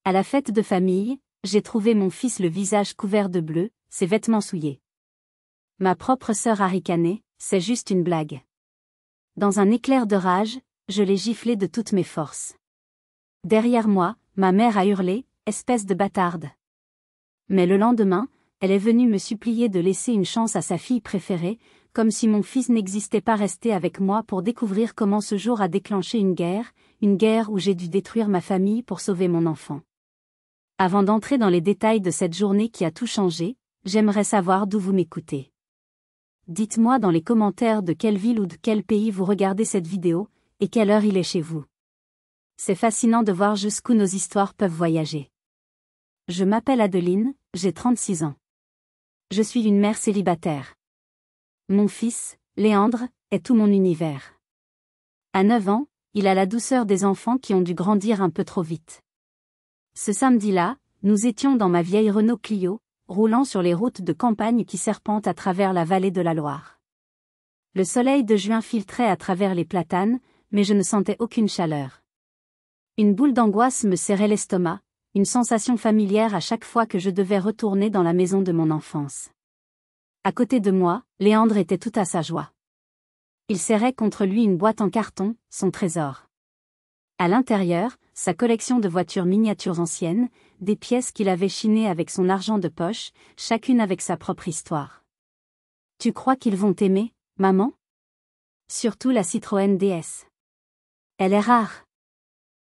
À la fête de famille, j'ai trouvé mon fils le visage couvert de bleu, ses vêtements souillés. Ma propre sœur a ricané, c'est juste une blague. Dans un éclair de rage, je l'ai giflé de toutes mes forces. Derrière moi, ma mère a hurlé, espèce de bâtarde. Mais le lendemain, elle est venue me supplier de laisser une chance à sa fille préférée, comme si mon fils n'existait pas resté avec moi pour découvrir comment ce jour a déclenché une guerre où j'ai dû détruire ma famille pour sauver mon enfant. Avant d'entrer dans les détails de cette journée qui a tout changé, j'aimerais savoir d'où vous m'écoutez. Dites-moi dans les commentaires de quelle ville ou de quel pays vous regardez cette vidéo, et quelle heure il est chez vous. C'est fascinant de voir jusqu'où nos histoires peuvent voyager. Je m'appelle Adeline, j'ai 36 ans. Je suis une mère célibataire. Mon fils, Léandre, est tout mon univers. À 9 ans, il a la douceur des enfants qui ont dû grandir un peu trop vite. Ce samedi-là, nous étions dans ma vieille Renault Clio, roulant sur les routes de campagne qui serpentent à travers la vallée de la Loire. Le soleil de juin filtrait à travers les platanes, mais je ne sentais aucune chaleur. Une boule d'angoisse me serrait l'estomac, une sensation familière à chaque fois que je devais retourner dans la maison de mon enfance. À côté de moi, Léandre était tout à sa joie. Il serrait contre lui une boîte en carton, son trésor. À l'intérieur, sa collection de voitures miniatures anciennes, des pièces qu'il avait chinées avec son argent de poche, chacune avec sa propre histoire. Tu crois qu'ils vont t'aimer, maman? Surtout la Citroën DS. Elle est rare.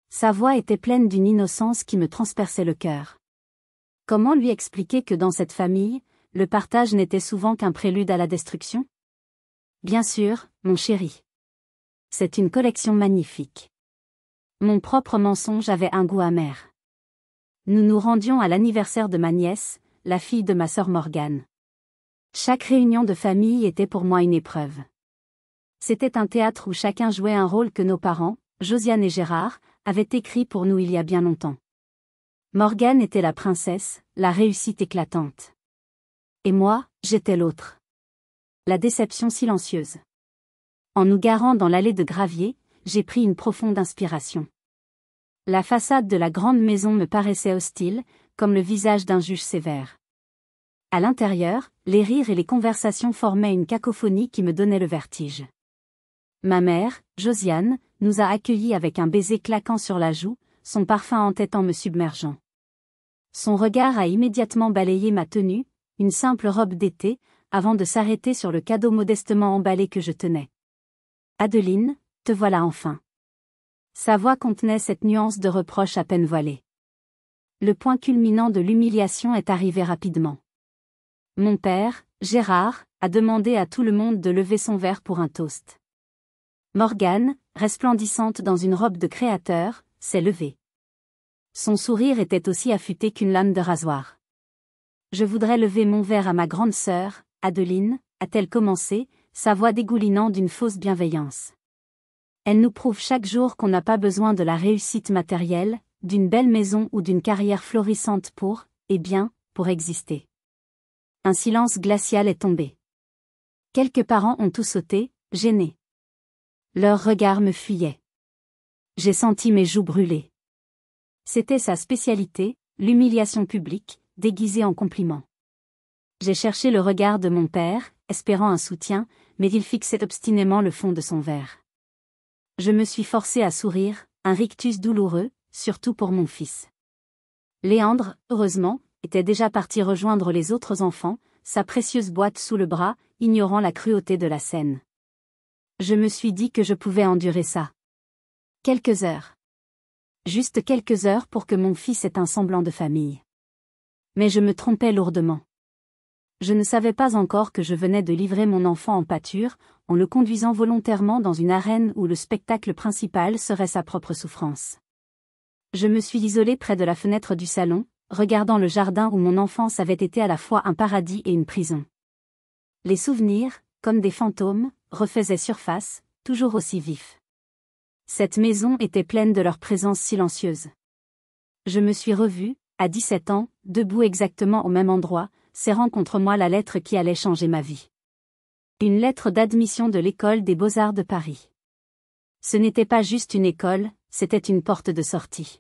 Sa voix était pleine d'une innocence qui me transperçait le cœur. Comment lui expliquer que dans cette famille, le partage n'était souvent qu'un prélude à la destruction? Bien sûr, mon chéri. C'est une collection magnifique. Mon propre mensonge avait un goût amer. Nous nous rendions à l'anniversaire de ma nièce, la fille de ma sœur Morgane. Chaque réunion de famille était pour moi une épreuve. C'était un théâtre où chacun jouait un rôle que nos parents, Josiane et Gérard, avaient écrit pour nous il y a bien longtemps. Morgane était la princesse, la réussite éclatante. Et moi, j'étais l'autre. La déception silencieuse. En nous garant dans l'allée de gravier, j'ai pris une profonde inspiration. La façade de la grande maison me paraissait hostile, comme le visage d'un juge sévère. À l'intérieur, les rires et les conversations formaient une cacophonie qui me donnait le vertige. Ma mère, Josiane, nous a accueillis avec un baiser claquant sur la joue, son parfum entêtant me submergeant. Son regard a immédiatement balayé ma tenue, une simple robe d'été, avant de s'arrêter sur le cadeau modestement emballé que je tenais. Adeline, te voilà enfin. Sa voix contenait cette nuance de reproche à peine voilée. Le point culminant de l'humiliation est arrivé rapidement. Mon père, Gérard, a demandé à tout le monde de lever son verre pour un toast. Morgane, resplendissante dans une robe de créateur, s'est levée. Son sourire était aussi affûté qu'une lame de rasoir. Je voudrais lever mon verre à ma grande sœur, Adeline, a-t-elle commencé, sa voix dégoulinant d'une fausse bienveillance. Elle nous prouve chaque jour qu'on n'a pas besoin de la réussite matérielle, d'une belle maison ou d'une carrière florissante pour exister. Un silence glacial est tombé. Quelques parents ont tout sauté, gênés. Leurs regards me fuyaient. J'ai senti mes joues brûler. C'était sa spécialité, l'humiliation publique, déguisée en compliment. J'ai cherché le regard de mon père, espérant un soutien, mais il fixait obstinément le fond de son verre. Je me suis forcée à sourire, un rictus douloureux, surtout pour mon fils. Léandre, heureusement, était déjà parti rejoindre les autres enfants, sa précieuse boîte sous le bras, ignorant la cruauté de la scène. Je me suis dit que je pouvais endurer ça. Quelques heures. Juste quelques heures pour que mon fils ait un semblant de famille. Mais je me trompais lourdement. Je ne savais pas encore que je venais de livrer mon enfant en pâture, en le conduisant volontairement dans une arène où le spectacle principal serait sa propre souffrance. Je me suis isolée près de la fenêtre du salon, regardant le jardin où mon enfance avait été à la fois un paradis et une prison. Les souvenirs, comme des fantômes, refaisaient surface, toujours aussi vifs. Cette maison était pleine de leur présence silencieuse. Je me suis revue, à 17 ans, debout exactement au même endroit, serrant contre moi la lettre qui allait changer ma vie. Une lettre d'admission de l'école des Beaux-Arts de Paris. Ce n'était pas juste une école, c'était une porte de sortie.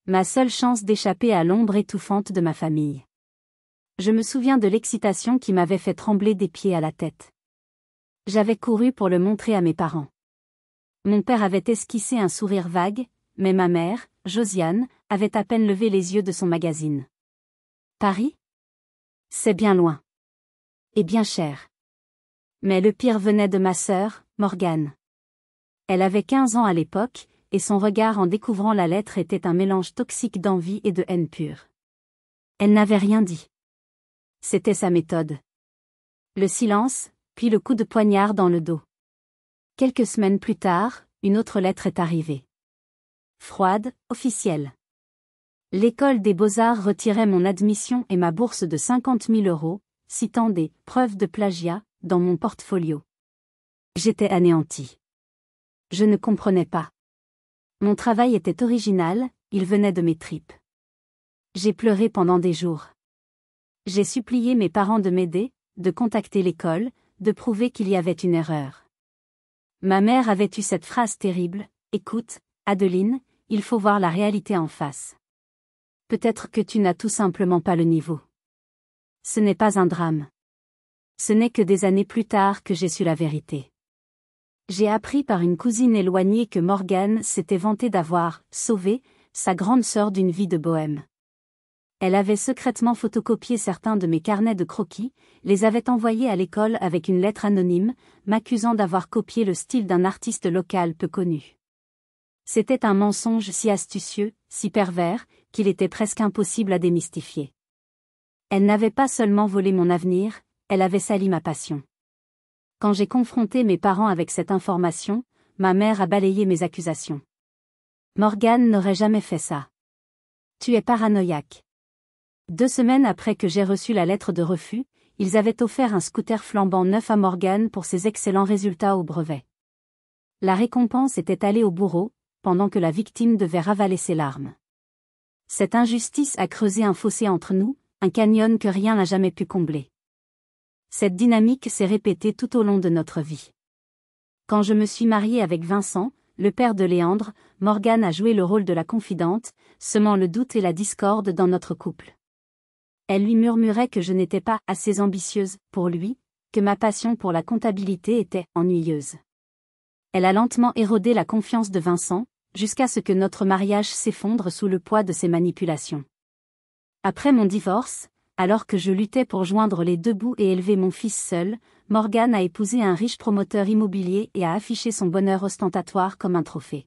Ma seule chance d'échapper à l'ombre étouffante de ma famille. Je me souviens de l'excitation qui m'avait fait trembler des pieds à la tête. J'avais couru pour le montrer à mes parents. Mon père avait esquissé un sourire vague, mais ma mère, Josiane, avait à peine levé les yeux de son magazine. Paris? C'est bien loin. Et bien cher. Mais le pire venait de ma sœur, Morgane. Elle avait 15 ans à l'époque, et son regard en découvrant la lettre était un mélange toxique d'envie et de haine pure. Elle n'avait rien dit. C'était sa méthode. Le silence, puis le coup de poignard dans le dos. Quelques semaines plus tard, une autre lettre est arrivée. Froide, officielle. L'école des beaux-arts retirait mon admission et ma bourse de 50 000 €, citant des « preuves de plagiat » dans mon portfolio. J'étais anéantie. Je ne comprenais pas. Mon travail était original, il venait de mes tripes. J'ai pleuré pendant des jours. J'ai supplié mes parents de m'aider, de contacter l'école, de prouver qu'il y avait une erreur. Ma mère avait eu cette phrase terrible, « Écoute, Adeline, il faut voir la réalité en face. Peut-être que tu n'as tout simplement pas le niveau. » Ce n'est pas un drame. Ce n'est que des années plus tard que j'ai su la vérité. J'ai appris par une cousine éloignée que Morgane s'était vantée d'avoir « sauvé » sa grande sœur d'une vie de bohème. Elle avait secrètement photocopié certains de mes carnets de croquis, les avait envoyés à l'école avec une lettre anonyme, m'accusant d'avoir copié le style d'un artiste local peu connu. C'était un mensonge si astucieux, si pervers, qu'il était presque impossible à démystifier. Elle n'avait pas seulement volé mon avenir, elle avait sali ma passion. Quand j'ai confronté mes parents avec cette information, ma mère a balayé mes accusations. Morgane n'aurait jamais fait ça. Tu es paranoïaque. 2 semaines après que j'ai reçu la lettre de refus, ils avaient offert un scooter flambant neuf à Morgane pour ses excellents résultats au brevet. La récompense était allée au bourreau, pendant que la victime devait ravaler ses larmes. Cette injustice a creusé un fossé entre nous, un canyon que rien n'a jamais pu combler. Cette dynamique s'est répétée tout au long de notre vie. Quand je me suis mariée avec Vincent, le père de Léandre, Morgane a joué le rôle de la confidente, semant le doute et la discorde dans notre couple. Elle lui murmurait que je n'étais pas assez ambitieuse pour lui, que ma passion pour la comptabilité était ennuyeuse. Elle a lentement érodé la confiance de Vincent, jusqu'à ce que notre mariage s'effondre sous le poids de ses manipulations. Après mon divorce, alors que je luttais pour joindre les deux bouts et élever mon fils seul, Morgane a épousé un riche promoteur immobilier et a affiché son bonheur ostentatoire comme un trophée.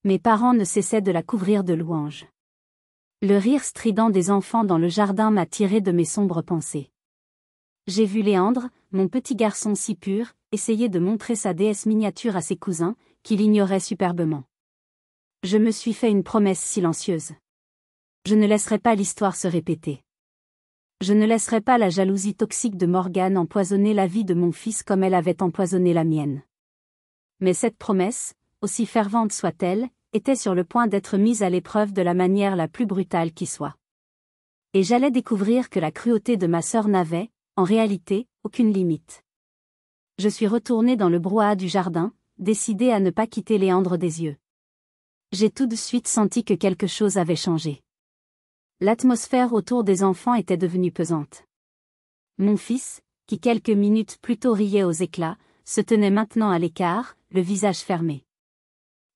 Mes parents ne cessaient de la couvrir de louanges. Le rire strident des enfants dans le jardin m'a tiré de mes sombres pensées. J'ai vu Léandre, mon petit garçon si pur, essayer de montrer sa déesse miniature à ses cousins, qui l'ignoraient superbement. Je me suis fait une promesse silencieuse. Je ne laisserai pas l'histoire se répéter. Je ne laisserai pas la jalousie toxique de Morgane empoisonner la vie de mon fils comme elle avait empoisonné la mienne. Mais cette promesse, aussi fervente soit-elle, était sur le point d'être mise à l'épreuve de la manière la plus brutale qui soit. Et j'allais découvrir que la cruauté de ma sœur n'avait, en réalité, aucune limite. Je suis retournée dans le brouhaha du jardin, décidée à ne pas quitter Léandre des yeux. J'ai tout de suite senti que quelque chose avait changé. L'atmosphère autour des enfants était devenue pesante. Mon fils, qui quelques minutes plus tôt riait aux éclats, se tenait maintenant à l'écart, le visage fermé.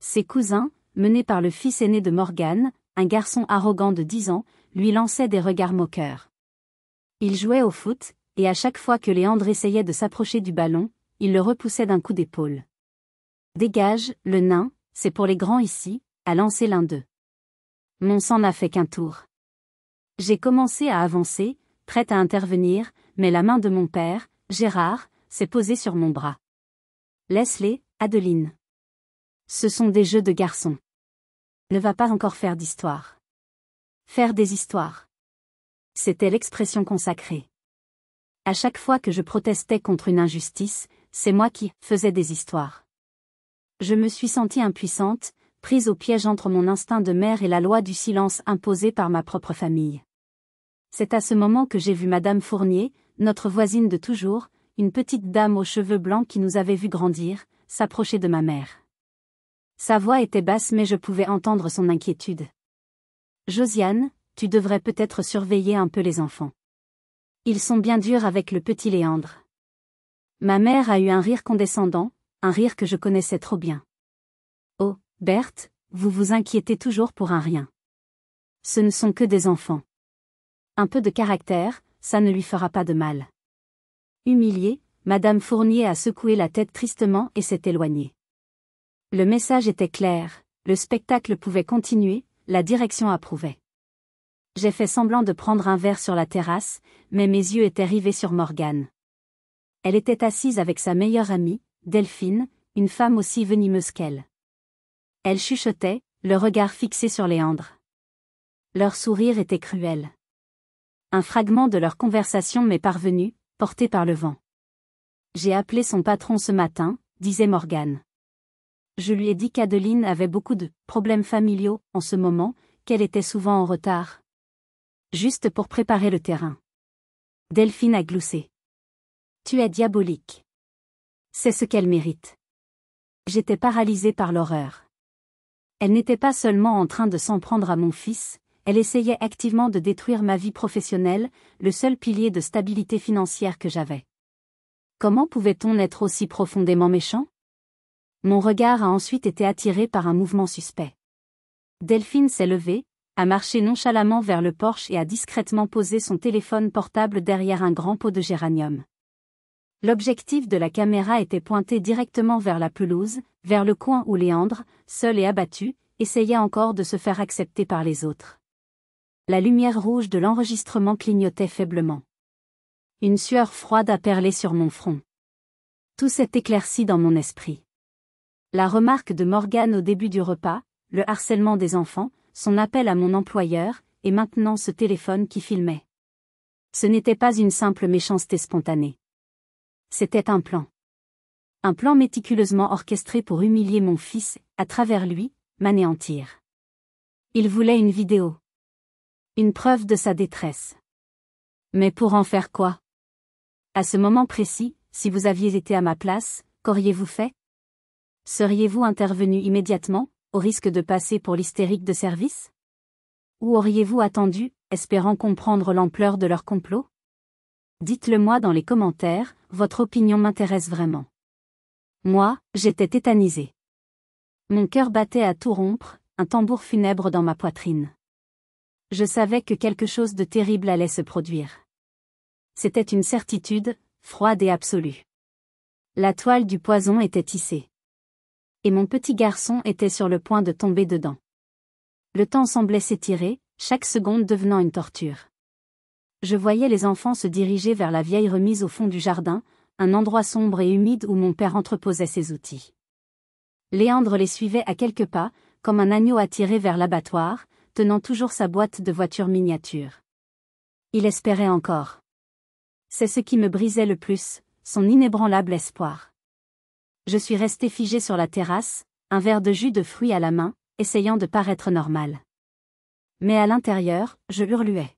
Ses cousins, menés par le fils aîné de Morgane, un garçon arrogant de 10 ans, lui lançaient des regards moqueurs. Il jouait au foot, et à chaque fois que Léandre essayait de s'approcher du ballon, il le repoussait d'un coup d'épaule. « Dégage, le nain, c'est pour les grands ici », a lancé l'un d'eux. Mon sang n'a fait qu'un tour. J'ai commencé à avancer, prête à intervenir, mais la main de mon père, Gérard, s'est posée sur mon bras. « Laisse-les, Adeline. Ce sont des jeux de garçons. Ne va pas encore faire d'histoire. » Faire des histoires. C'était l'expression consacrée. À chaque fois que je protestais contre une injustice, c'est moi qui faisais des histoires. Je me suis sentie impuissante, prise au piège entre mon instinct de mère et la loi du silence imposée par ma propre famille. C'est à ce moment que j'ai vu Madame Fournier, notre voisine de toujours, une petite dame aux cheveux blancs qui nous avait vu grandir, s'approcher de ma mère. Sa voix était basse mais je pouvais entendre son inquiétude. Josiane, tu devrais peut-être surveiller un peu les enfants. Ils sont bien durs avec le petit Léandre. Ma mère a eu un rire condescendant, un rire que je connaissais trop bien. Oh, Berthe, vous vous inquiétez toujours pour un rien. Ce ne sont que des enfants. Un peu de caractère, ça ne lui fera pas de mal. Humiliée, Madame Fournier a secoué la tête tristement et s'est éloignée. Le message était clair, le spectacle pouvait continuer, la direction approuvait. J'ai fait semblant de prendre un verre sur la terrasse, mais mes yeux étaient rivés sur Morgane. Elle était assise avec sa meilleure amie, Delphine, une femme aussi venimeuse qu'elle. Elle chuchotait, le regard fixé sur Léandre. Leur sourire était cruel. Un fragment de leur conversation m'est parvenu, porté par le vent. J'ai appelé son patron ce matin, disait Morgane. Je lui ai dit qu'Adeline avait beaucoup de problèmes familiaux en ce moment, qu'elle était souvent en retard. Juste pour préparer le terrain. Delphine a gloussé. Tu es diabolique. C'est ce qu'elle mérite. J'étais paralysée par l'horreur. Elle n'était pas seulement en train de s'en prendre à mon fils, elle essayait activement de détruire ma vie professionnelle, le seul pilier de stabilité financière que j'avais. Comment pouvait-on être aussi profondément méchant? Mon regard a ensuite été attiré par un mouvement suspect. Delphine s'est levée, a marché nonchalamment vers le porche et a discrètement posé son téléphone portable derrière un grand pot de géranium. L'objectif de la caméra était pointé directement vers la pelouse, vers le coin où Léandre, seul et abattu, essayait encore de se faire accepter par les autres. La lumière rouge de l'enregistrement clignotait faiblement. Une sueur froide a perlé sur mon front. Tout s'est éclairci dans mon esprit. La remarque de Morgane au début du repas, le harcèlement des enfants, son appel à mon employeur, et maintenant ce téléphone qui filmait. Ce n'était pas une simple méchanceté spontanée. C'était un plan. Un plan méticuleusement orchestré pour humilier mon fils, à travers lui, m'anéantir. Il voulait une vidéo. Une preuve de sa détresse. Mais pour en faire quoi? À ce moment précis, si vous aviez été à ma place, qu'auriez-vous fait? Seriez-vous intervenu immédiatement, au risque de passer pour l'hystérique de service? Ou auriez-vous attendu, espérant comprendre l'ampleur de leur complot? Dites-le-moi dans les commentaires, votre opinion m'intéresse vraiment. Moi, j'étais tétanisée. Mon cœur battait à tout rompre, un tambour funèbre dans ma poitrine. Je savais que quelque chose de terrible allait se produire. C'était une certitude, froide et absolue. La toile du poison était tissée. Et mon petit garçon était sur le point de tomber dedans. Le temps semblait s'étirer, chaque seconde devenant une torture. Je voyais les enfants se diriger vers la vieille remise au fond du jardin, un endroit sombre et humide où mon père entreposait ses outils. Léandre les suivait à quelques pas, comme un agneau attiré vers l'abattoir, tenant toujours sa boîte de voiture miniature. Il espérait encore. C'est ce qui me brisait le plus, son inébranlable espoir. Je suis restée figée sur la terrasse, un verre de jus de fruits à la main, essayant de paraître normale. Mais à l'intérieur, je hurluais.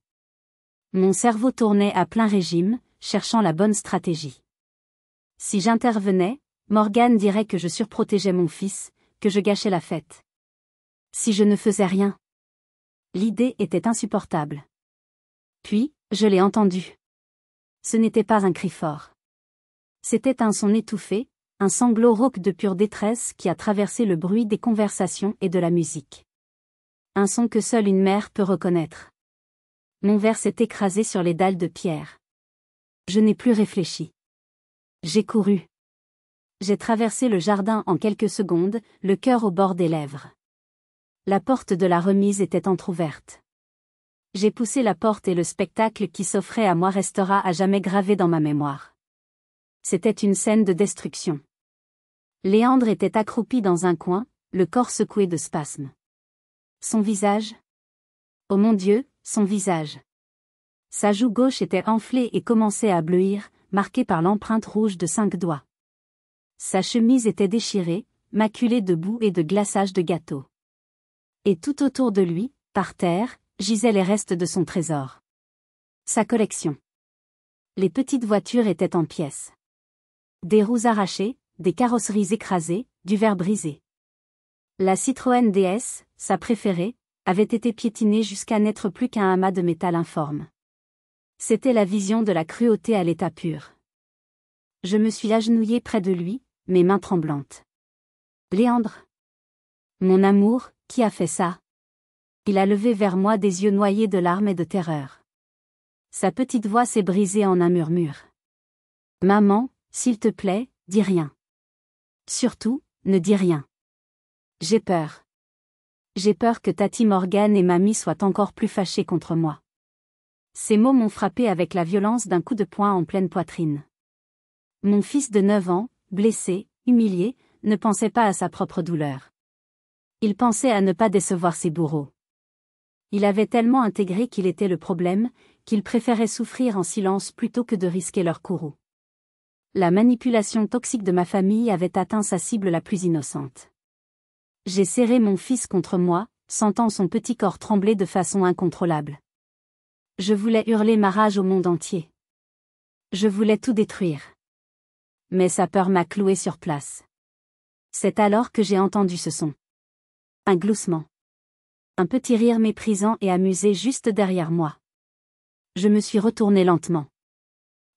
Mon cerveau tournait à plein régime, cherchant la bonne stratégie. Si j'intervenais, Morgane dirait que je surprotégeais mon fils, que je gâchais la fête. Si je ne faisais rien. L'idée était insupportable. Puis, je l'ai entendu. Ce n'était pas un cri fort. C'était un son étouffé, un sanglot rauque de pure détresse qui a traversé le bruit des conversations et de la musique. Un son que seule une mère peut reconnaître. Mon verre s'est écrasé sur les dalles de pierre. Je n'ai plus réfléchi. J'ai couru. J'ai traversé le jardin en quelques secondes, le cœur au bord des lèvres. La porte de la remise était entr'ouverte. J'ai poussé la porte et le spectacle qui s'offrait à moi restera à jamais gravé dans ma mémoire. C'était une scène de destruction. Léandre était accroupi dans un coin, le corps secoué de spasmes. Son visage? Oh mon Dieu, son visage. Sa joue gauche était enflée et commençait à bleuir, marquée par l'empreinte rouge de 5 doigts. Sa chemise était déchirée, maculée de boue et de glaçage de gâteau. Et tout autour de lui, par terre, gisaient les restes de son trésor. Sa collection. Les petites voitures étaient en pièces. Des roues arrachées, des carrosseries écrasées, du verre brisé. La Citroën DS, sa préférée, avait été piétiné jusqu'à n'être plus qu'un amas de métal informe. C'était la vision de la cruauté à l'état pur. Je me suis agenouillée près de lui, mes mains tremblantes. Léandre. Mon amour, qui a fait ça? Il a levé vers moi des yeux noyés de larmes et de terreur. Sa petite voix s'est brisée en un murmure. Maman, s'il te plaît, dis rien. Surtout, ne dis rien. J'ai peur. J'ai peur que Tati Morgane et Mamie soient encore plus fâchées contre moi. Ces mots m'ont frappé avec la violence d'un coup de poing en pleine poitrine. Mon fils de 9 ans, blessé, humilié, ne pensait pas à sa propre douleur. Il pensait à ne pas décevoir ses bourreaux. Il avait tellement intégré qu'il était le problème, qu'il préférait souffrir en silence plutôt que de risquer leur courroux. La manipulation toxique de ma famille avait atteint sa cible la plus innocente. J'ai serré mon fils contre moi, sentant son petit corps trembler de façon incontrôlable. Je voulais hurler ma rage au monde entier. Je voulais tout détruire. Mais sa peur m'a cloué sur place. C'est alors que j'ai entendu ce son. Un gloussement. Un petit rire méprisant et amusé juste derrière moi. Je me suis retournée lentement.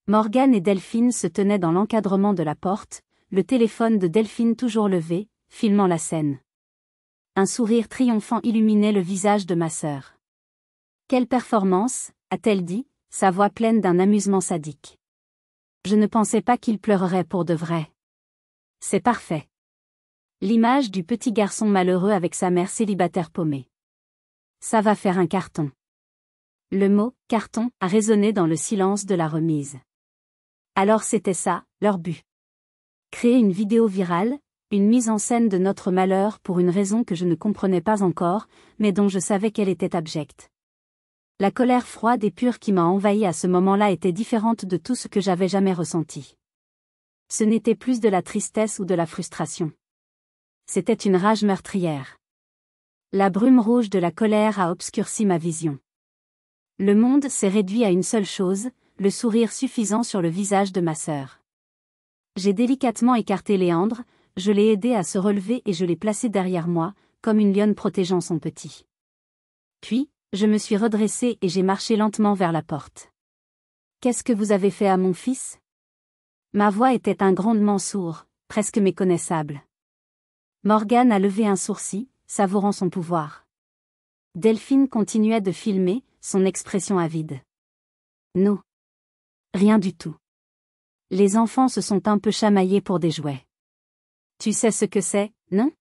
Morgane et Delphine se tenaient dans l'encadrement de la porte, le téléphone de Delphine toujours levé, filmant la scène. Un sourire triomphant illuminait le visage de ma sœur. Quelle performance, a-t-elle dit, sa voix pleine d'un amusement sadique. Je ne pensais pas qu'il pleurerait pour de vrai. C'est parfait. L'image du petit garçon malheureux avec sa mère célibataire paumée. Ça va faire un carton. Le mot « carton » a résonné dans le silence de la remise. Alors c'était ça, leur but. Créer une vidéo virale, une mise en scène de notre malheur pour une raison que je ne comprenais pas encore, mais dont je savais qu'elle était abjecte. La colère froide et pure qui m'a envahi à ce moment-là était différente de tout ce que j'avais jamais ressenti. Ce n'était plus de la tristesse ou de la frustration. C'était une rage meurtrière. La brume rouge de la colère a obscurci ma vision. Le monde s'est réduit à une seule chose, le sourire suffisant sur le visage de ma sœur. J'ai délicatement écarté Léandre, je l'ai aidé à se relever et je l'ai placé derrière moi, comme une lionne protégeant son petit. Puis, je me suis redressée et j'ai marché lentement vers la porte. Qu'est-ce que vous avez fait à mon fils? Ma voix était un grondement sourd, presque méconnaissable. Morgane a levé un sourcil, savourant son pouvoir. Delphine continuait de filmer, son expression avide. Non. Rien du tout. Les enfants se sont un peu chamaillés pour des jouets. Tu sais ce que c'est, non?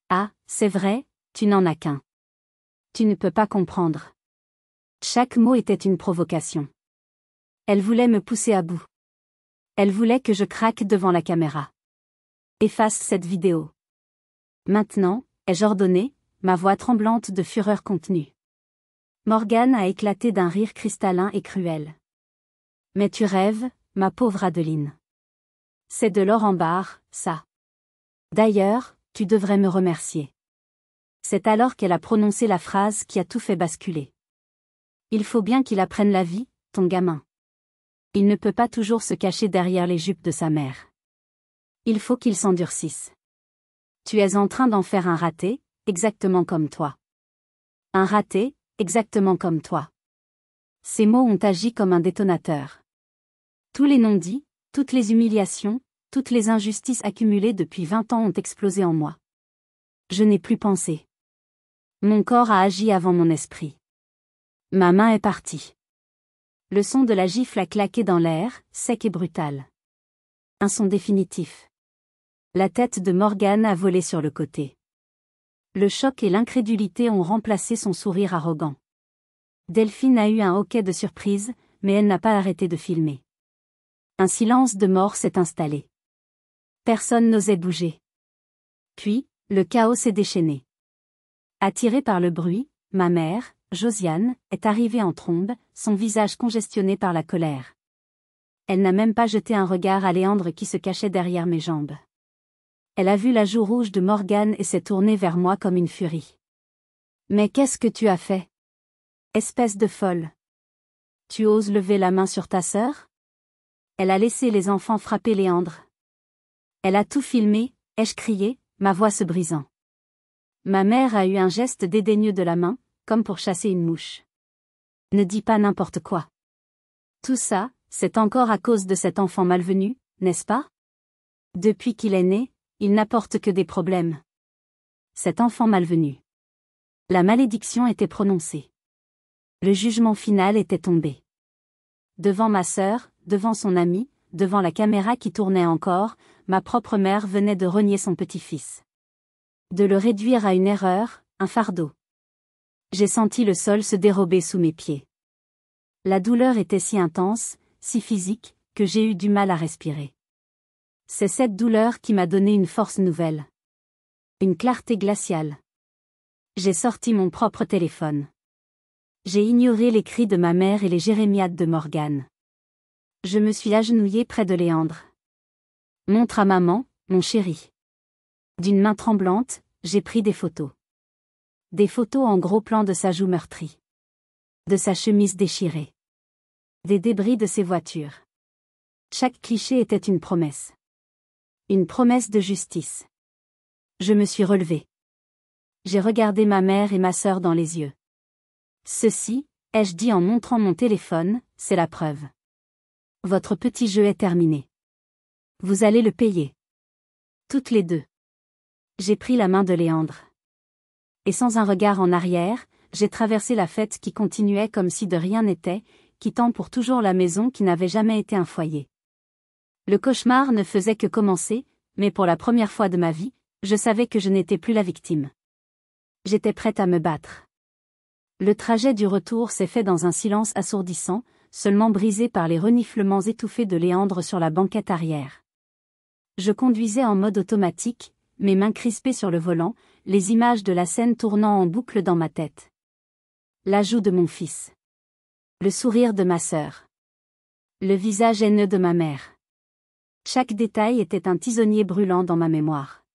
Ah, c'est vrai, tu n'en as qu'un. Tu ne peux pas comprendre. Chaque mot était une provocation. Elle voulait me pousser à bout. Elle voulait que je craque devant la caméra. Efface cette vidéo. Maintenant, ai-je ordonné, ma voix tremblante de fureur contenue. Morgane a éclaté d'un rire cristallin et cruel. Mais tu rêves, ma pauvre Adeline. C'est de l'or en barre, ça. D'ailleurs, tu devrais me remercier. C'est alors qu'elle a prononcé la phrase qui a tout fait basculer. Il faut bien qu'il apprenne la vie, ton gamin. Il ne peut pas toujours se cacher derrière les jupes de sa mère. Il faut qu'il s'endurcisse. Tu es en train d'en faire un raté, exactement comme toi. Un raté, exactement comme toi. Ces mots ont agi comme un détonateur. Tous les non-dits, toutes les humiliations, toutes les injustices accumulées depuis 20 ans ont explosé en moi. Je n'ai plus pensé. Mon corps a agi avant mon esprit. Ma main est partie. Le son de la gifle a claqué dans l'air, sec et brutal. Un son définitif. La tête de Morgane a volé sur le côté. Le choc et l'incrédulité ont remplacé son sourire arrogant. Delphine a eu un hoquet de surprise, mais elle n'a pas arrêté de filmer. Un silence de mort s'est installé. Personne n'osait bouger. Puis, le chaos s'est déchaîné. Attirée par le bruit, ma mère, Josiane, est arrivée en trombe, son visage congestionné par la colère. Elle n'a même pas jeté un regard à Léandre qui se cachait derrière mes jambes. Elle a vu la joue rouge de Morgane et s'est tournée vers moi comme une furie. Mais qu'est-ce que tu as fait? Espèce de folle. Tu oses lever la main sur ta sœur? Elle a laissé les enfants frapper Léandre. Elle a tout filmé, ai-je crié, ma voix se brisant. Ma mère a eu un geste dédaigneux de la main, comme pour chasser une mouche. Ne dis pas n'importe quoi. Tout ça, c'est encore à cause de cet enfant malvenu, n'est-ce pas? Depuis qu'il est né, il n'apporte que des problèmes. Cet enfant malvenu. La malédiction était prononcée. Le jugement final était tombé. Devant ma sœur, devant son ami, devant la caméra qui tournait encore, ma propre mère venait de renier son petit-fils. De le réduire à une erreur, un fardeau. J'ai senti le sol se dérober sous mes pieds. La douleur était si intense, si physique, que j'ai eu du mal à respirer. C'est cette douleur qui m'a donné une force nouvelle. Une clarté glaciale. J'ai sorti mon propre téléphone. J'ai ignoré les cris de ma mère et les jérémiades de Morgane. Je me suis agenouillée près de Léandre. Montre à maman, mon chéri. D'une main tremblante, j'ai pris des photos. Des photos en gros plan de sa joue meurtrie. De sa chemise déchirée. Des débris de ses voitures. Chaque cliché était une promesse. Une promesse de justice. Je me suis relevée. J'ai regardé ma mère et ma sœur dans les yeux. Ceci, ai-je dit en montrant mon téléphone, c'est la preuve. Votre petit jeu est terminé. Vous allez le payer. Toutes les deux. J'ai pris la main de Léandre. Et sans un regard en arrière, j'ai traversé la fête qui continuait comme si de rien n'était, quittant pour toujours la maison qui n'avait jamais été un foyer. Le cauchemar ne faisait que commencer, mais pour la première fois de ma vie, je savais que je n'étais plus la victime. J'étais prête à me battre. Le trajet du retour s'est fait dans un silence assourdissant, seulement brisé par les reniflements étouffés de Léandre sur la banquette arrière. Je conduisais en mode automatique, mes mains crispées sur le volant, les images de la scène tournant en boucle dans ma tête. La joue de mon fils. Le sourire de ma sœur. Le visage haineux de ma mère. Chaque détail était un tisonnier brûlant dans ma mémoire.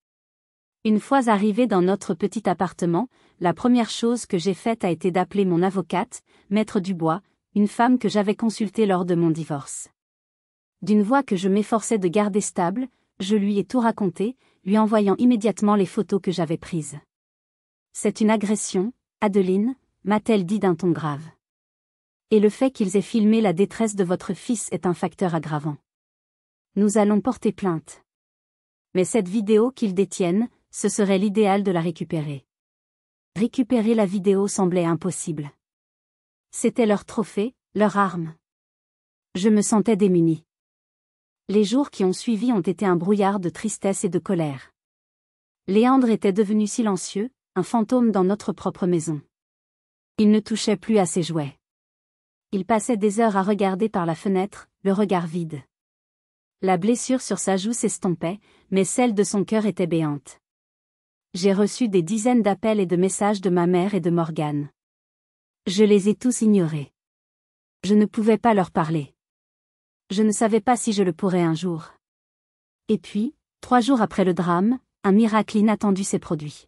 Une fois arrivé dans notre petit appartement, la première chose que j'ai faite a été d'appeler mon avocate, Maître Dubois, une femme que j'avais consultée lors de mon divorce. D'une voix que je m'efforçais de garder stable, je lui ai tout raconté, lui envoyant immédiatement les photos que j'avais prises. C'est une agression, Adeline, m'a-t-elle dit d'un ton grave. Et le fait qu'ils aient filmé la détresse de votre fils est un facteur aggravant. Nous allons porter plainte. Mais cette vidéo qu'ils détiennent, ce serait l'idéal de la récupérer. Récupérer la vidéo semblait impossible. C'était leur trophée, leur arme. Je me sentais démunie. Les jours qui ont suivi ont été un brouillard de tristesse et de colère. Léandre était devenu silencieux, un fantôme dans notre propre maison. Il ne touchait plus à ses jouets. Il passait des heures à regarder par la fenêtre, le regard vide. La blessure sur sa joue s'estompait, mais celle de son cœur était béante. J'ai reçu des dizaines d'appels et de messages de ma mère et de Morgane. Je les ai tous ignorés. Je ne pouvais pas leur parler. Je ne savais pas si je le pourrais un jour. Et puis, 3 jours après le drame, un miracle inattendu s'est produit.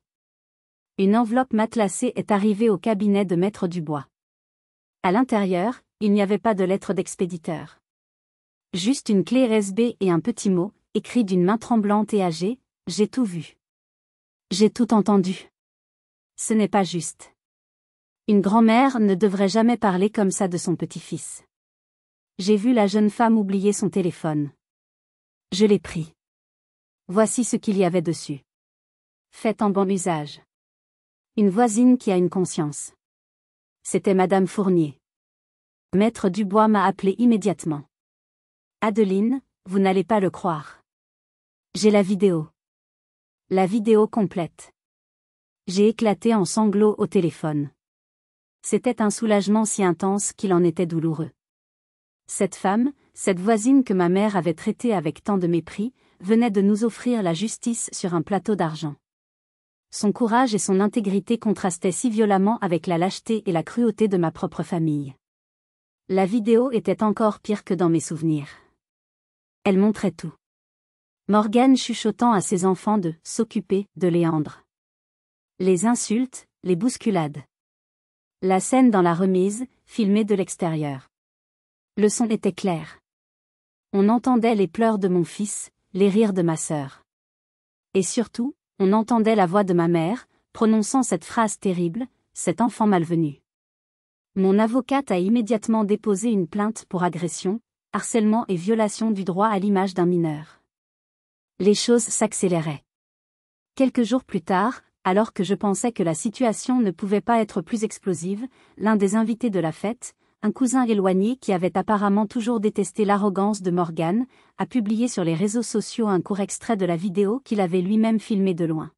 Une enveloppe matelassée est arrivée au cabinet de Maître Dubois. À l'intérieur, il n'y avait pas de lettre d'expéditeur. Juste une clé USB et un petit mot, écrit d'une main tremblante et âgée, « J'ai tout vu. J'ai tout entendu. Ce n'est pas juste. Une grand-mère ne devrait jamais parler comme ça de son petit-fils. J'ai vu la jeune femme oublier son téléphone. Je l'ai pris. Voici ce qu'il y avait dessus. Faites en bon usage. Une voisine qui a une conscience. C'était Madame Fournier. Maître Dubois m'a appelé immédiatement. Adeline, vous n'allez pas le croire. J'ai la vidéo. La vidéo complète. J'ai éclaté en sanglots au téléphone. C'était un soulagement si intense qu'il en était douloureux. Cette femme, cette voisine que ma mère avait traitée avec tant de mépris, venait de nous offrir la justice sur un plateau d'argent. Son courage et son intégrité contrastaient si violemment avec la lâcheté et la cruauté de ma propre famille. La vidéo était encore pire que dans mes souvenirs. Elle montrait tout. Morgane chuchotant à ses enfants de s'occuper de Léandre. Les insultes, les bousculades. La scène dans la remise, filmée de l'extérieur. Le son était clair. On entendait les pleurs de mon fils, les rires de ma sœur. Et surtout, on entendait la voix de ma mère, prononçant cette phrase terrible, cet enfant malvenu. Mon avocate a immédiatement déposé une plainte pour agression, harcèlement et violation du droit à l'image d'un mineur. Les choses s'accéléraient. Quelques jours plus tard, alors que je pensais que la situation ne pouvait pas être plus explosive, l'un des invités de la fête, un cousin éloigné qui avait apparemment toujours détesté l'arrogance de Morgan, a publié sur les réseaux sociaux un court extrait de la vidéo qu'il avait lui-même filmée de loin.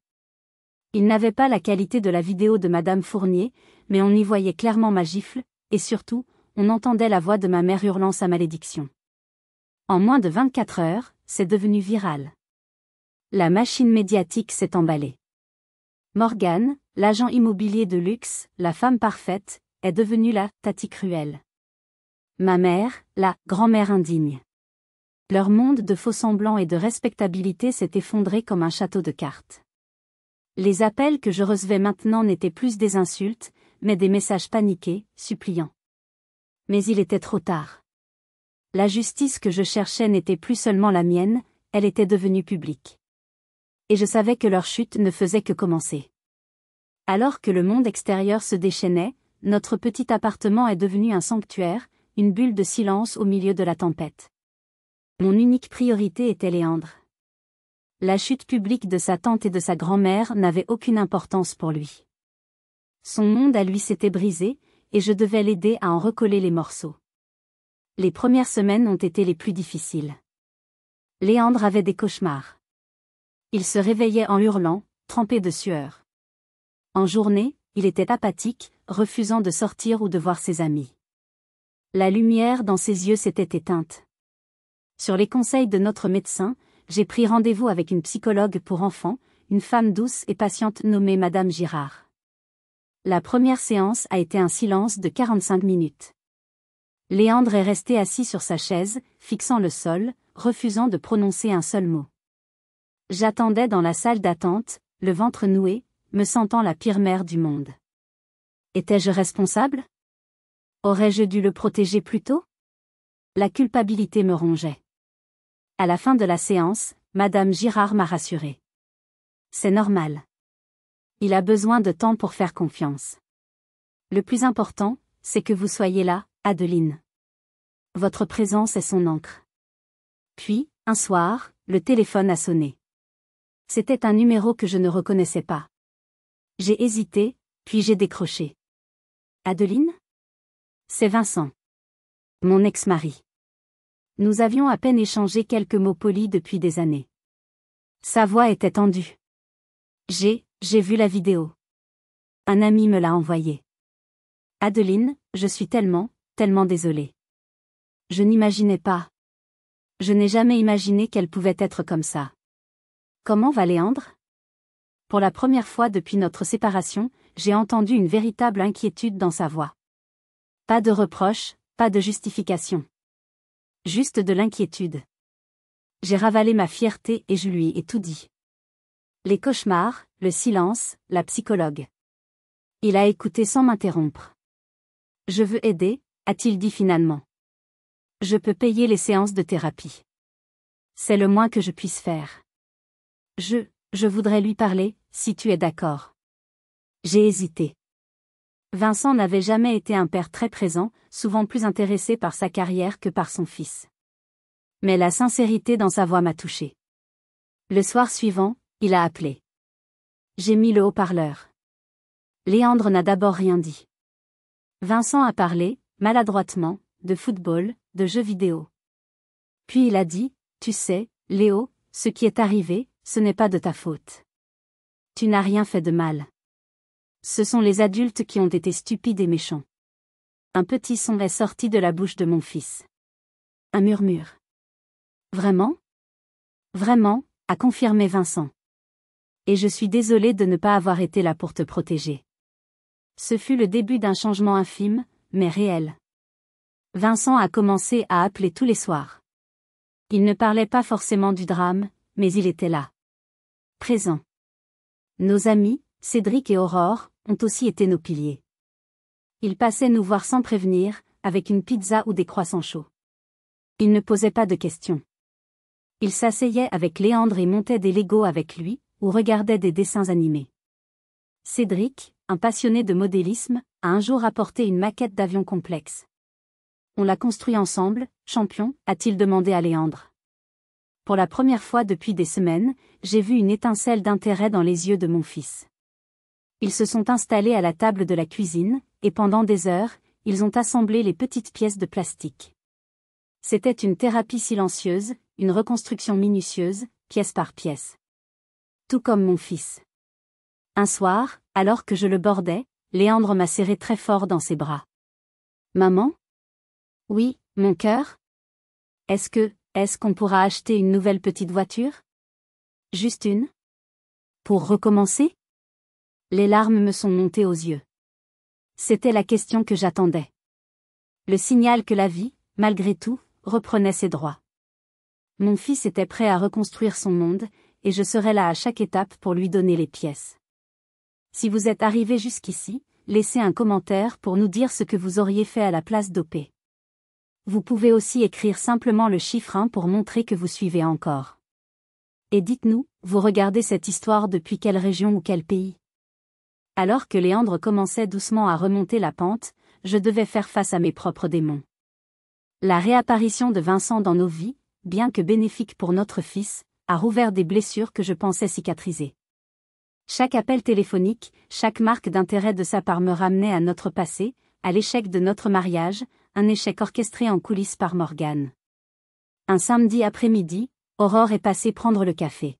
Il n'avait pas la qualité de la vidéo de Madame Fournier, mais on y voyait clairement ma gifle, et surtout, on entendait la voix de ma mère hurlant sa malédiction. En moins de 24 heures, c'est devenu viral. La machine médiatique s'est emballée. Morgan, l'agent immobilier de luxe, la femme parfaite, est devenue la Tati cruelle. Ma mère, la grand-mère indigne. Leur monde de faux-semblants et de respectabilité s'est effondré comme un château de cartes. Les appels que je recevais maintenant n'étaient plus des insultes, mais des messages paniqués, suppliants. Mais il était trop tard. La justice que je cherchais n'était plus seulement la mienne, elle était devenue publique. Et je savais que leur chute ne faisait que commencer. Alors que le monde extérieur se déchaînait, notre petit appartement est devenu un sanctuaire, une bulle de silence au milieu de la tempête. Mon unique priorité était Léandre. La chute publique de sa tante et de sa grand-mère n'avait aucune importance pour lui. Son monde à lui s'était brisé, et je devais l'aider à en recoller les morceaux. Les premières semaines ont été les plus difficiles. Léandre avait des cauchemars. Il se réveillait en hurlant, trempé de sueur. En journée, il était apathique, refusant de sortir ou de voir ses amis. La lumière dans ses yeux s'était éteinte. Sur les conseils de notre médecin, j'ai pris rendez-vous avec une psychologue pour enfants, une femme douce et patiente nommée Madame Girard. La première séance a été un silence de 45 minutes. Léandre est resté assis sur sa chaise, fixant le sol, refusant de prononcer un seul mot. J'attendais dans la salle d'attente, le ventre noué, me sentant la pire mère du monde. Étais-je responsable? Aurais-je dû le protéger plus tôt? La culpabilité me rongeait. À la fin de la séance, Madame Girard m'a rassurée. C'est normal. Il a besoin de temps pour faire confiance. Le plus important, c'est que vous soyez là, Adeline. Votre présence est son encre. Puis, un soir, le téléphone a sonné. C'était un numéro que je ne reconnaissais pas. J'ai hésité, puis j'ai décroché. Adeline? C'est Vincent. Mon ex-mari. Nous avions à peine échangé quelques mots polis depuis des années. Sa voix était tendue. J'ai vu la vidéo. Un ami me l'a envoyée. Adeline, je suis tellement désolée. Je n'imaginais pas. Je n'ai jamais imaginé qu'elle pouvait être comme ça. Comment va Léandre? Pour la première fois depuis notre séparation, j'ai entendu une véritable inquiétude dans sa voix. Pas de reproche, pas de justification. Juste de l'inquiétude. J'ai ravalé ma fierté et je lui ai tout dit. Les cauchemars, le silence, la psychologue. Il a écouté sans m'interrompre. Je veux aider, a-t-il dit finalement. Je peux payer les séances de thérapie. C'est le moins que je puisse faire. Je voudrais lui parler, si tu es d'accord. J'ai hésité. Vincent n'avait jamais été un père très présent, souvent plus intéressé par sa carrière que par son fils. Mais la sincérité dans sa voix m'a touchée. Le soir suivant, il a appelé. J'ai mis le haut-parleur. Léandre n'a d'abord rien dit. Vincent a parlé, maladroitement, de football, de jeux vidéo. Puis il a dit, tu sais, Léo, ce qui est arrivé, ce n'est pas de ta faute. Tu n'as rien fait de mal. Ce sont les adultes qui ont été stupides et méchants. Un petit son est sorti de la bouche de mon fils. Un murmure. Vraiment? Vraiment, a confirmé Vincent. Et je suis désolée de ne pas avoir été là pour te protéger. Ce fut le début d'un changement infime, mais réel. Vincent a commencé à appeler tous les soirs. Il ne parlait pas forcément du drame, mais il était là. Présent. Nos amis, Cédric et Aurore, ont aussi été nos piliers. Ils passaient nous voir sans prévenir, avec une pizza ou des croissants chauds. Ils ne posaient pas de questions. Ils s'asseyaient avec Léandre et montaient des Legos avec lui, ou regardaient des dessins animés. Cédric, un passionné de modélisme, a un jour apporté une maquette d'avion complexe. On l'a construit ensemble, champion, a-t-il demandé à Léandre. Pour la première fois depuis des semaines, j'ai vu une étincelle d'intérêt dans les yeux de mon fils. Ils se sont installés à la table de la cuisine, et pendant des heures, ils ont assemblé les petites pièces de plastique. C'était une thérapie silencieuse, une reconstruction minutieuse, pièce par pièce. Tout comme mon fils. Un soir, alors que je le bordais, Léandre m'a serré très fort dans ses bras. « Maman ? Oui, mon cœur ? Est-ce qu'on pourra acheter une nouvelle petite voiture ? Juste une ? Pour recommencer ? Les larmes me sont montées aux yeux. C'était la question que j'attendais. Le signal que la vie, malgré tout, reprenait ses droits. Mon fils était prêt à reconstruire son monde, et je serais là à chaque étape pour lui donner les pièces. Si vous êtes arrivé jusqu'ici, laissez un commentaire pour nous dire ce que vous auriez fait à la place d'OP. Vous pouvez aussi écrire simplement le chiffre 1 pour montrer que vous suivez encore. Et dites-nous, vous regardez cette histoire depuis quelle région ou quel pays ? Alors que Léandre commençait doucement à remonter la pente, je devais faire face à mes propres démons. La réapparition de Vincent dans nos vies, bien que bénéfique pour notre fils, a rouvert des blessures que je pensais cicatriser. Chaque appel téléphonique, chaque marque d'intérêt de sa part me ramenait à notre passé, à l'échec de notre mariage, un échec orchestré en coulisses par Morgane. Un samedi après-midi, Aurore est passée prendre le café.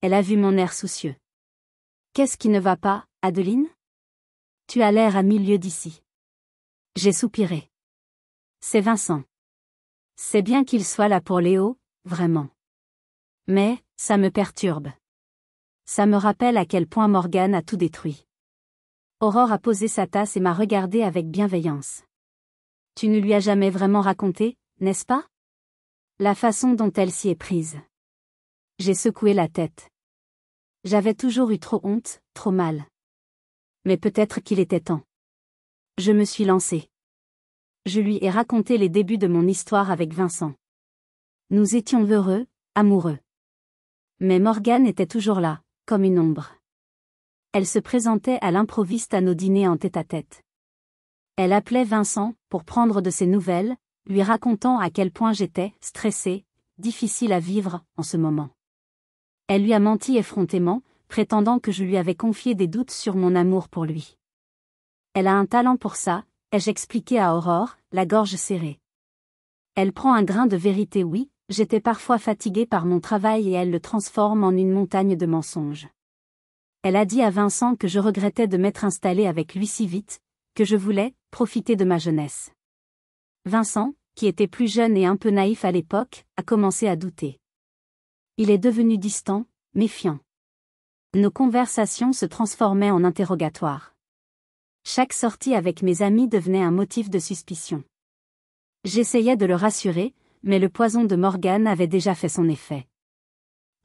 Elle a vu mon air soucieux. « Qu'est-ce qui ne va pas, Adeline ? Tu as l'air à 1000 lieues d'ici. » J'ai soupiré. C'est Vincent. C'est bien qu'il soit là pour Léo, vraiment. Mais, ça me perturbe. Ça me rappelle à quel point Morgane a tout détruit. Aurore a posé sa tasse et m'a regardé avec bienveillance. Tu ne lui as jamais vraiment raconté, n'est-ce pas ? La façon dont elle s'y est prise. J'ai secoué la tête. J'avais toujours eu trop honte, trop mal. Mais peut-être qu'il était temps. Je me suis lancée. Je lui ai raconté les débuts de mon histoire avec Vincent. Nous étions heureux, amoureux. Mais Morgane était toujours là, comme une ombre. Elle se présentait à l'improviste à nos dîners en tête-à-tête. Elle appelait Vincent pour prendre de ses nouvelles, lui racontant à quel point j'étais stressée, difficile à vivre en ce moment. Elle lui a menti effrontément, prétendant que je lui avais confié des doutes sur mon amour pour lui. Elle a un talent pour ça, ai-je expliqué à Aurore, la gorge serrée. Elle prend un grain de vérité, oui, j'étais parfois fatiguée par mon travail et elle le transforme en une montagne de mensonges. Elle a dit à Vincent que je regrettais de m'être installée avec lui si vite, que je voulais profiter de ma jeunesse. Vincent, qui était plus jeune et un peu naïf à l'époque, a commencé à douter. Il est devenu distant, méfiant. Nos conversations se transformaient en interrogatoires. Chaque sortie avec mes amis devenait un motif de suspicion. J'essayais de le rassurer, mais le poison de Morgane avait déjà fait son effet.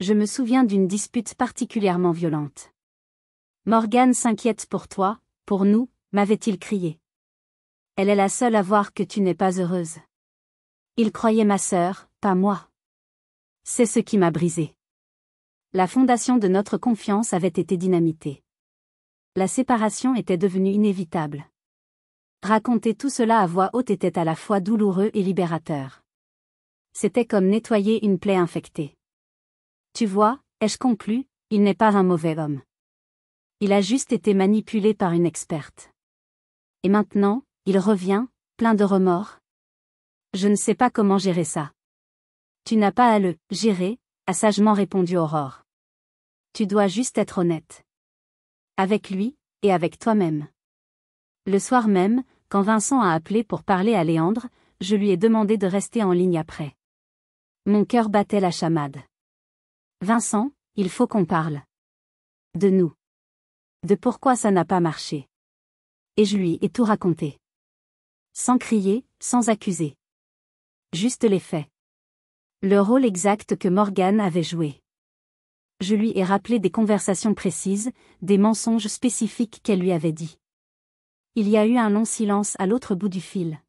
Je me souviens d'une dispute particulièrement violente. « Morgane s'inquiète pour toi, pour nous », m'avait-il crié. « Elle est la seule à voir que tu n'es pas heureuse. » Il croyait ma sœur, pas moi. C'est ce qui m'a brisé. La fondation de notre confiance avait été dynamitée. La séparation était devenue inévitable. Raconter tout cela à voix haute était à la fois douloureux et libérateur. C'était comme nettoyer une plaie infectée. Tu vois, ai-je conclu, il n'est pas un mauvais homme. Il a juste été manipulé par une experte. Et maintenant, il revient, plein de remords. Je ne sais pas comment gérer ça. Tu n'as pas à le gérer, a sagement répondu Aurore. Tu dois juste être honnête. Avec lui, et avec toi-même. Le soir même, quand Vincent a appelé pour parler à Léandre, je lui ai demandé de rester en ligne après. Mon cœur battait la chamade. Vincent, il faut qu'on parle. De nous. De pourquoi ça n'a pas marché. Et je lui ai tout raconté. Sans crier, sans accuser. Juste les faits. Le rôle exact que Morgane avait joué. Je lui ai rappelé des conversations précises, des mensonges spécifiques qu'elle lui avait dit. Il y a eu un long silence à l'autre bout du fil.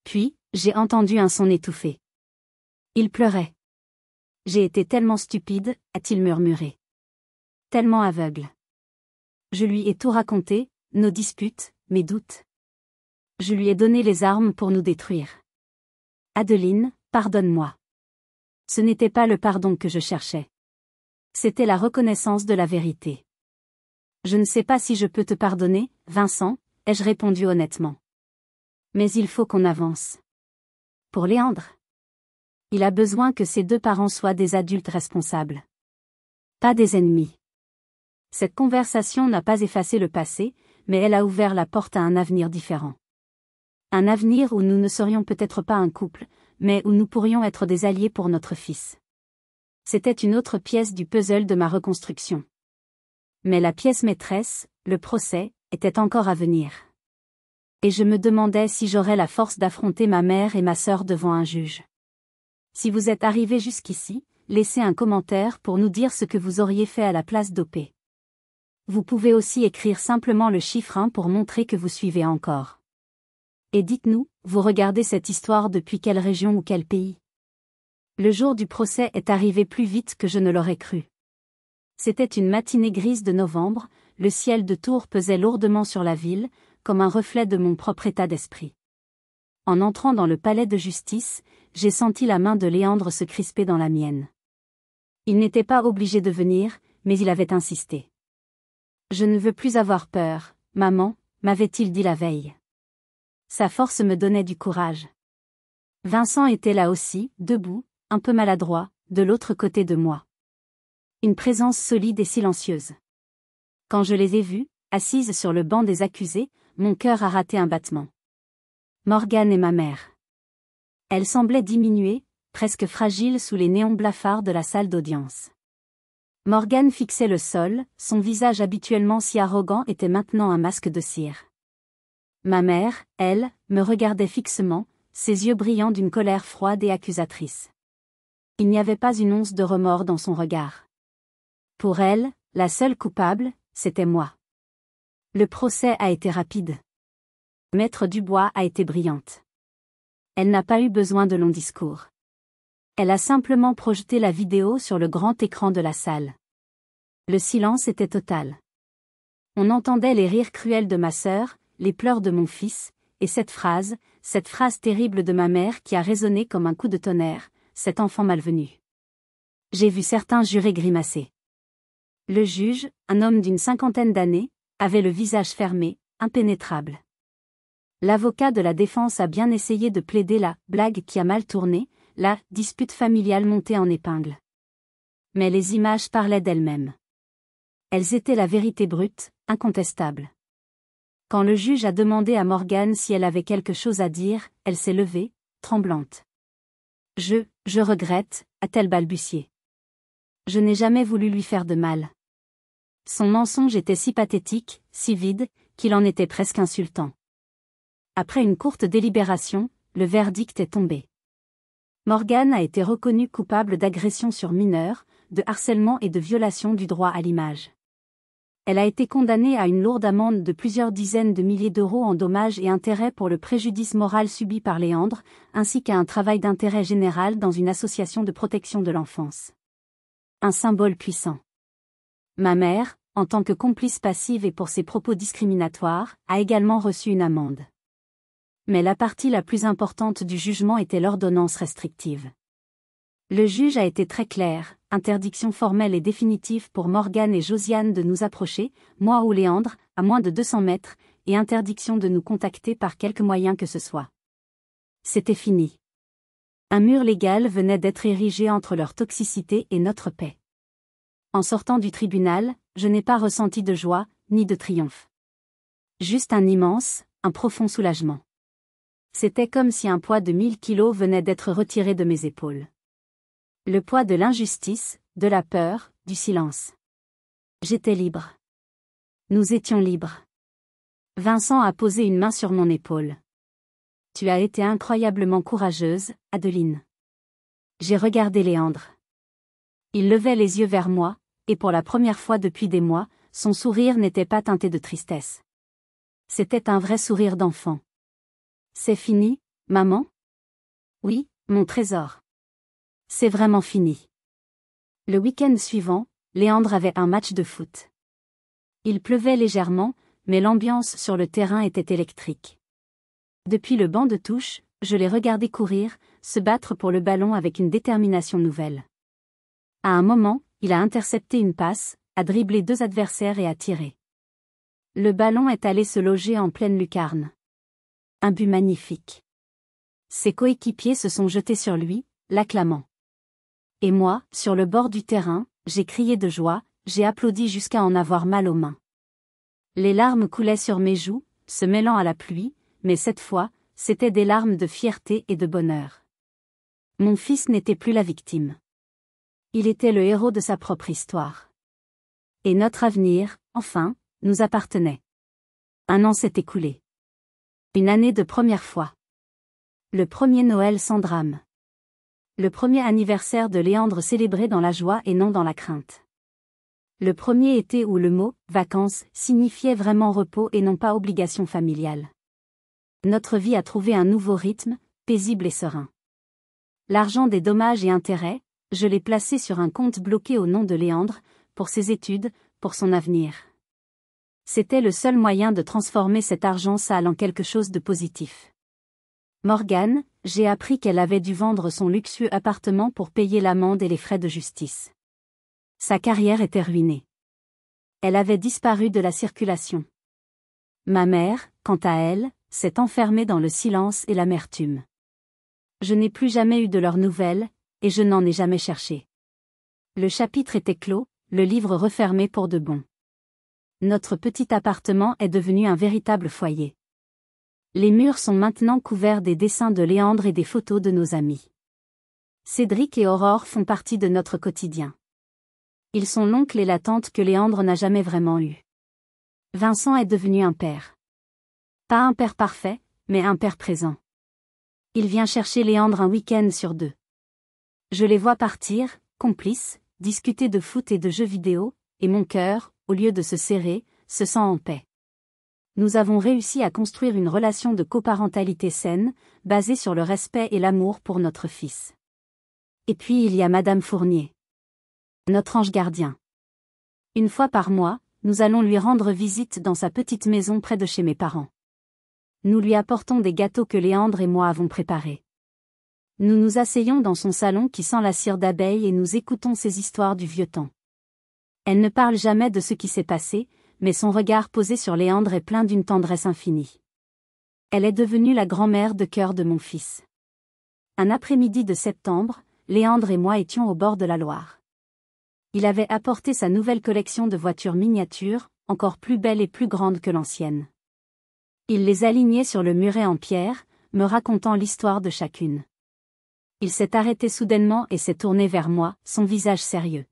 Puis, j'ai entendu un son étouffé. Il pleurait. J'ai été tellement stupide, a-t-il murmuré. Tellement aveugle. Je lui ai tout raconté, nos disputes, mes doutes. Je lui ai donné les armes pour nous détruire. Adeline, pardonne-moi. Ce n'était pas le pardon que je cherchais. C'était la reconnaissance de la vérité. Je ne sais pas si je peux te pardonner, Vincent, ai-je répondu honnêtement. Mais il faut qu'on avance. Pour Léandre. Il a besoin que ses deux parents soient des adultes responsables. Pas des ennemis. Cette conversation n'a pas effacé le passé, mais elle a ouvert la porte à un avenir différent. Un avenir où nous ne serions peut-être pas un couple, mais où nous pourrions être des alliés pour notre fils. C'était une autre pièce du puzzle de ma reconstruction. Mais la pièce maîtresse, le procès, était encore à venir. Et je me demandais si j'aurais la force d'affronter ma mère et ma sœur devant un juge. Si vous êtes arrivés jusqu'ici, laissez un commentaire pour nous dire ce que vous auriez fait à la place d'OP. Vous pouvez aussi écrire simplement le chiffre 1 pour montrer que vous suivez encore. Et dites-nous, vous regardez cette histoire depuis quelle région ou quel pays? Le jour du procès est arrivé plus vite que je ne l'aurais cru. C'était une matinée grise de novembre, le ciel de Tours pesait lourdement sur la ville, comme un reflet de mon propre état d'esprit. En entrant dans le palais de justice, j'ai senti la main de Léandre se crisper dans la mienne. Il n'était pas obligé de venir, mais il avait insisté. Je ne veux plus avoir peur, maman, m'avait-il dit la veille. Sa force me donnait du courage. Vincent était là aussi, debout, un peu maladroit, de l'autre côté de moi. Une présence solide et silencieuse. Quand je les ai vus, assises sur le banc des accusés, mon cœur a raté un battement. Morgane et ma mère. Elle semblait diminuer, presque fragile sous les néons blafards de la salle d'audience. Morgane fixait le sol, son visage habituellement si arrogant était maintenant un masque de cire. Ma mère, elle, me regardait fixement, ses yeux brillants d'une colère froide et accusatrice. Il n'y avait pas une once de remords dans son regard. Pour elle, la seule coupable, c'était moi. Le procès a été rapide. Maître Dubois a été brillante. Elle n'a pas eu besoin de longs discours. Elle a simplement projeté la vidéo sur le grand écran de la salle. Le silence était total. On entendait les rires cruels de ma sœur, les pleurs de mon fils, et cette phrase terrible de ma mère qui a résonné comme un coup de tonnerre, cet enfant malvenu. J'ai vu certains jurés grimacer. Le juge, un homme d'une cinquantaine d'années, avait le visage fermé, impénétrable. L'avocat de la défense a bien essayé de plaider la blague qui a mal tourné, la dispute familiale montée en épingle. Mais les images parlaient d'elles-mêmes. Elles étaient la vérité brute, incontestable. Quand le juge a demandé à Morgane si elle avait quelque chose à dire, elle s'est levée, tremblante. Je regrette, a-t-elle balbutié. Je n'ai jamais voulu lui faire de mal. Son mensonge était si pathétique, si vide, qu'il en était presque insultant. Après une courte délibération, le verdict est tombé. Morgane a été reconnue coupable d'agression sur mineur, de harcèlement et de violation du droit à l'image. Elle a été condamnée à une lourde amende de plusieurs dizaines de milliers d'euros en dommages et intérêts pour le préjudice moral subi par Léandre, ainsi qu'à un travail d'intérêt général dans une association de protection de l'enfance. Un symbole puissant. Ma mère, en tant que complice passive et pour ses propos discriminatoires, a également reçu une amende. Mais la partie la plus importante du jugement était l'ordonnance restrictive. Le juge a été très clair, interdiction formelle et définitive pour Morgane et Josiane de nous approcher, moi ou Léandre, à moins de 200 mètres, et interdiction de nous contacter par quelque moyen que ce soit. C'était fini. Un mur légal venait d'être érigé entre leur toxicité et notre paix. En sortant du tribunal, je n'ai pas ressenti de joie, ni de triomphe. Juste un profond soulagement. C'était comme si un poids de 1000 kilos venait d'être retiré de mes épaules. Le poids de l'injustice, de la peur, du silence. J'étais libre. Nous étions libres. Vincent a posé une main sur mon épaule. Tu as été incroyablement courageuse, Adeline. J'ai regardé Léandre. Il levait les yeux vers moi, et pour la première fois depuis des mois, son sourire n'était pas teinté de tristesse. C'était un vrai sourire d'enfant. C'est fini, maman? Oui, mon trésor. C'est vraiment fini. Le week-end suivant, Léandre avait un match de foot. Il pleuvait légèrement, mais l'ambiance sur le terrain était électrique. Depuis le banc de touche, je les regardais courir, se battre pour le ballon avec une détermination nouvelle. À un moment, il a intercepté une passe, a dribblé 2 adversaires et a tiré. Le ballon est allé se loger en pleine lucarne. Un but magnifique. Ses coéquipiers se sont jetés sur lui, l'acclamant. Et moi, sur le bord du terrain, j'ai crié de joie, j'ai applaudi jusqu'à en avoir mal aux mains. Les larmes coulaient sur mes joues, se mêlant à la pluie, mais cette fois, c'étaient des larmes de fierté et de bonheur. Mon fils n'était plus la victime. Il était le héros de sa propre histoire. Et notre avenir, enfin, nous appartenait. 1 an s'est écoulé. Une année de première fois. Le premier Noël sans drame. Le premier anniversaire de Léandre célébré dans la joie et non dans la crainte. Le premier été où le mot « vacances » signifiait vraiment repos et non pas obligation familiale. Notre vie a trouvé un nouveau rythme, paisible et serein. L'argent des dommages et intérêts, je l'ai placé sur un compte bloqué au nom de Léandre, pour ses études, pour son avenir. C'était le seul moyen de transformer cet argent sale en quelque chose de positif. Morgane, j'ai appris qu'elle avait dû vendre son luxueux appartement pour payer l'amende et les frais de justice. Sa carrière était ruinée. Elle avait disparu de la circulation. Ma mère, quant à elle, s'est enfermée dans le silence et l'amertume. Je n'ai plus jamais eu de leurs nouvelles, et je n'en ai jamais cherché. Le chapitre était clos, le livre refermé pour de bon. Notre petit appartement est devenu un véritable foyer. Les murs sont maintenant couverts des dessins de Léandre et des photos de nos amis. Cédric et Aurore font partie de notre quotidien. Ils sont l'oncle et la tante que Léandre n'a jamais vraiment eu. Vincent est devenu un père. Pas un père parfait, mais un père présent. Il vient chercher Léandre un week-end sur 2. Je les vois partir, complices, discuter de foot et de jeux vidéo, et mon cœur, au lieu de se serrer, se sent en paix. Nous avons réussi à construire une relation de coparentalité saine, basée sur le respect et l'amour pour notre fils. Et puis il y a Madame Fournier. Notre ange gardien. Une fois par mois, nous allons lui rendre visite dans sa petite maison près de chez mes parents. Nous lui apportons des gâteaux que Léandre et moi avons préparés. Nous nous asseyons dans son salon qui sent la cire d'abeille et nous écoutons ses histoires du vieux temps. Elle ne parle jamais de ce qui s'est passé, mais son regard posé sur Léandre est plein d'une tendresse infinie. Elle est devenue la grand-mère de cœur de mon fils. Un après-midi de septembre, Léandre et moi étions au bord de la Loire. Il avait apporté sa nouvelle collection de voitures miniatures, encore plus belles et plus grandes que l'ancienne. Il les alignait sur le muret en pierre, me racontant l'histoire de chacune. Il s'est arrêté soudainement et s'est tourné vers moi, son visage sérieux.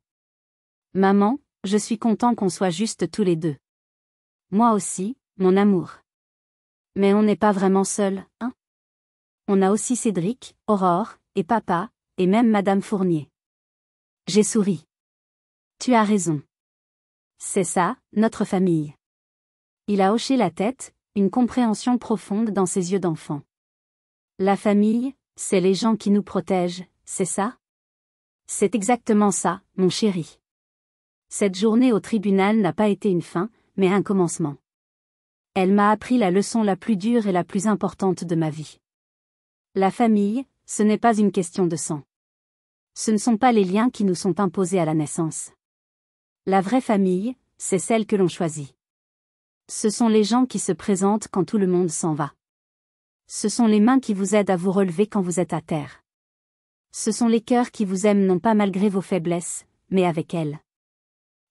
« Maman, je suis content qu'on soit juste tous les 2. Moi aussi, mon amour. Mais on n'est pas vraiment seuls, hein? On a aussi Cédric, Aurore, et papa, et même Madame Fournier. » J'ai souri. Tu as raison. C'est ça, notre famille. Il a hoché la tête, une compréhension profonde dans ses yeux d'enfant. La famille, c'est les gens qui nous protègent, c'est ça? C'est exactement ça, mon chéri. Cette journée au tribunal n'a pas été une fin, mais un commencement. Elle m'a appris la leçon la plus dure et la plus importante de ma vie. La famille, ce n'est pas une question de sang. Ce ne sont pas les liens qui nous sont imposés à la naissance. La vraie famille, c'est celle que l'on choisit. Ce sont les gens qui se présentent quand tout le monde s'en va. Ce sont les mains qui vous aident à vous relever quand vous êtes à terre. Ce sont les cœurs qui vous aiment non pas malgré vos faiblesses, mais avec elles.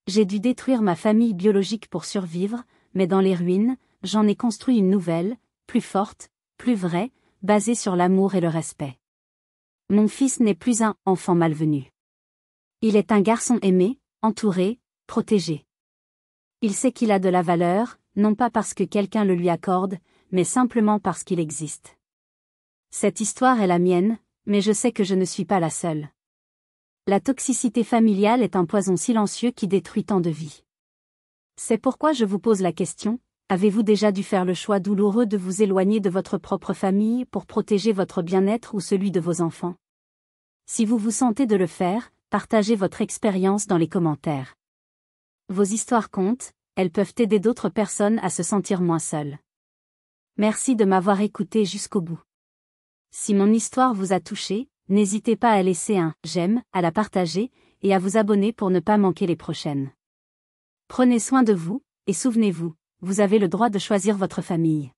J'ai dû détruire ma famille biologique pour survivre, mais dans les ruines, j'en ai construit une nouvelle, plus forte, plus vraie, basée sur l'amour et le respect. Mon fils n'est plus un enfant malvenu. Il est un garçon aimé, entouré, protégé. Il sait qu'il a de la valeur, non pas parce que quelqu'un le lui accorde, mais simplement parce qu'il existe. Cette histoire est la mienne, mais je sais que je ne suis pas la seule. La toxicité familiale est un poison silencieux qui détruit tant de vies. C'est pourquoi je vous pose la question, avez-vous déjà dû faire le choix douloureux de vous éloigner de votre propre famille pour protéger votre bien-être ou celui de vos enfants? Si vous vous sentez de le faire, partagez votre expérience dans les commentaires. Vos histoires comptent, elles peuvent aider d'autres personnes à se sentir moins seules. Merci de m'avoir écouté jusqu'au bout. Si mon histoire vous a touché, n'hésitez pas à laisser un j'aime, à la partager, et à vous abonner pour ne pas manquer les prochaines. Prenez soin de vous, et souvenez-vous, vous avez le droit de choisir votre famille.